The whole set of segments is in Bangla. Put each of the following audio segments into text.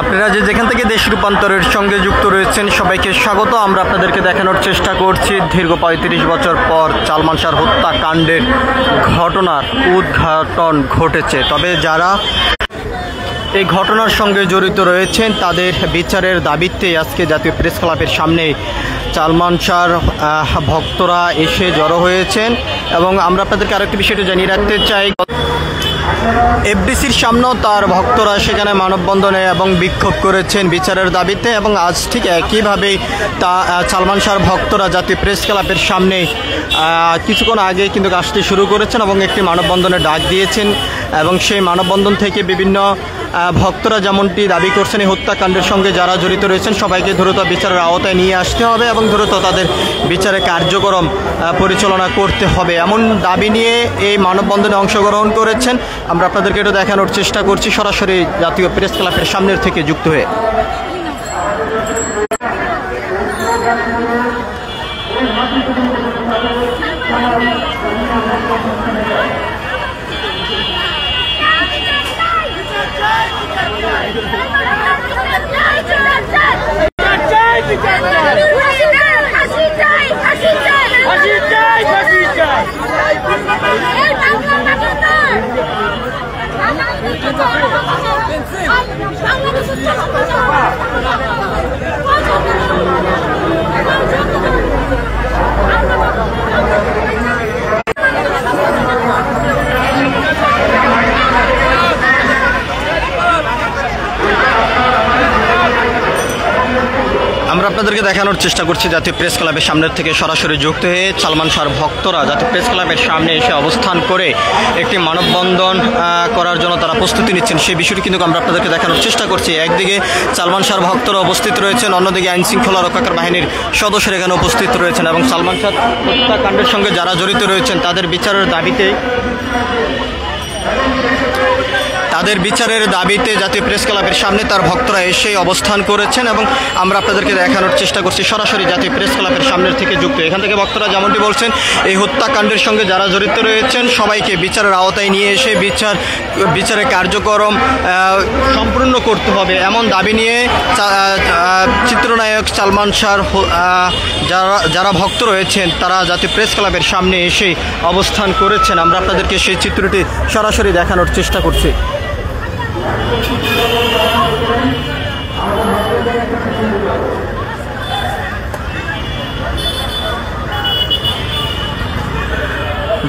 আপনারা যেখান থেকে দেশ রূপান্তরের সঙ্গে যুক্ত রয়েছেন সবাইকে স্বাগত। আমরা আপনাদেরকে দেখানোর চেষ্টা করছি দীর্ঘ ৩৫ বছর পর সালমান শাহর হত্যাকাণ্ডের ঘটনার উদ্ঘাটন ঘটেছে। তবে যারা এই ঘটনার সঙ্গে জড়িত রয়েছেন তাদের বিচারের দাবিতে আজকে জাতীয় প্রেস ক্লাবের সামনে সালমান শাহর ভক্তরা এসে জড়ো হয়েছেন। এবং আমরা আপনাদেরকে আরেকটি বিষয়টা জানিয়ে রাখতে চাই, এফডিসির সামনেও তার ভক্তরা সেখানে মানববন্ধনে এবং বিক্ষোভ করেছেন বিচারের দাবিতে। এবং আজ ঠিক একইভাবেই সালমান শাহর ভক্তরা জাতীয় প্রেস ক্লাবের সামনে কিছুক্ষণ আগে কিন্তু আসতে শুরু করেছেন এবং একটি মানববন্ধনে ডাক দিয়েছেন। এবং সেই মানববন্ধন থেকে বিভিন্ন ভক্তরা যেমনটি দাবি করছেন এই হত্যাকাণ্ডের সঙ্গে যারা জড়িত রয়েছেন সবাইকে দ্রুত বিচারের আওতায় নিয়ে আসতে হবে এবং দ্রুত তাদের বিচারে কার্যক্রম পরিচালনা করতে হবে, এমন দাবি নিয়ে এই মানববন্ধনে অংশগ্রহণ করেছেন। আমরা আপনাদেরকে এটা দেখানোর চেষ্টা করছি সরাসরি জাতীয় প্রেস ক্লাবের সামনের থেকে যুক্ত হয়ে। আমরা আপনাদেরকে দেখানোর চেষ্টা করছি জাতীয় প্রেস ক্লাবের সামনের থেকে সরাসরি যুক্ত হয়ে সালমান শাহর ভক্তরা জাতীয় প্রেস ক্লাবের সামনে এসে অবস্থান করে একটি মানববন্ধন করার জন্য তারা প্রস্তুতি নিচ্ছেন, সেই বিষয়টি কিন্তু আমরা আপনাদেরকে দেখানোর চেষ্টা করছি। একদিকে সালমান শাহর ভক্তরা উপস্থিত রয়েছেন, অন্যদিকে আইন শৃঙ্খলা রক্ষাকারী বাহিনীর সদস্যরা এখানে উপস্থিত রয়েছেন এবং সালমান শাহ হত্যাকাণ্ডের সঙ্গে যারা জড়িত রয়েছেন তাদের বিচারের দাবিতে জাতীয় প্রেস ক্লাবের সামনে তার ভক্তরা এসে অবস্থান করেছেন। এবং আমরা আপনাদেরকে দেখানোর চেষ্টা করছি সরাসরি জাতীয় প্রেস ক্লাবের সামনের থেকে যুক্ত। এখান থেকে ভক্তরা যেমনটি বলছেন এই হত্যাকাণ্ডের সঙ্গে যারা জড়িত রয়েছেন সবাইকে বিচারের আওতায় নিয়ে এসে বিচারের কার্যক্রম সম্পূর্ণ করতে হবে, এমন দাবি নিয়ে চিত্রনায়ক সালমান শাহর যারা ভক্ত রয়েছেন তারা জাতীয় প্রেস ক্লাবের সামনে এসে অবস্থান করেছেন। আমরা আপনাদেরকে সেই চিত্রটি সরাসরি দেখানোর চেষ্টা করছি।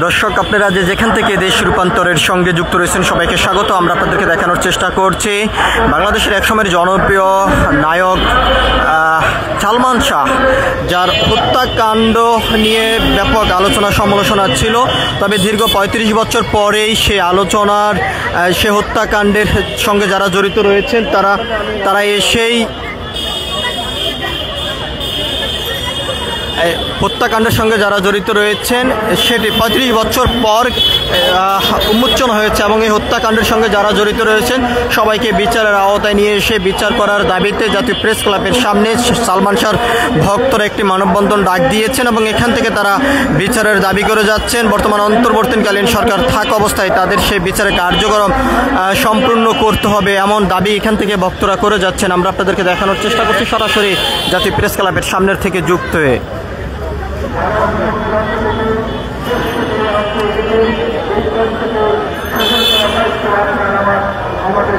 দর্শক, আপনারা যেখান থেকে দেশ রূপান্তরের সঙ্গে যুক্ত রয়েছেন সবাইকে স্বাগত। আমরা আপনাদেরকে দেখানোর চেষ্টা করছি বাংলাদেশের একসময়ের জনপ্রিয় নায়ক সালমান শাহ, যার হত্যাকাণ্ড নিয়ে ব্যাপক আলোচনা সমালোচনা ছিল। তবে দীর্ঘ ৩৫ বছর পরেই সে হত্যাকাণ্ডের সঙ্গে যারা জড়িত রয়েছেন তারা এসেই হত্যাকাণ্ডের সঙ্গে যারা জড়িত রয়েছেন সেটি ৩৫ বছর পর উন্মোচন হয়েছে এবং এই হত্যাকাণ্ডের সঙ্গে যারা জড়িত রয়েছেন সবাইকে বিচারের আওতায় নিয়ে এসে বিচার করার দাবিতে জাতীয় প্রেস ক্লাবের সামনে সালমান শাহর ভক্তরা একটি মানববন্ধন ডাক দিয়েছেন এবং এখান থেকে তারা বিচারের দাবি করে যাচ্ছেন। বর্তমান অন্তর্বর্তীকালীন সরকার থাকা অবস্থায় তাদের সেই বিচারের কার্যক্রম সম্পূর্ণ করতে হবে, এমন দাবি এখান থেকে ভক্তরা করে যাচ্ছেন। আমরা আপনাদেরকে দেখানোর চেষ্টা করছি সরাসরি জাতীয় প্রেস ক্লাবের সামনের থেকে যুক্ত হয়ে। আমাদের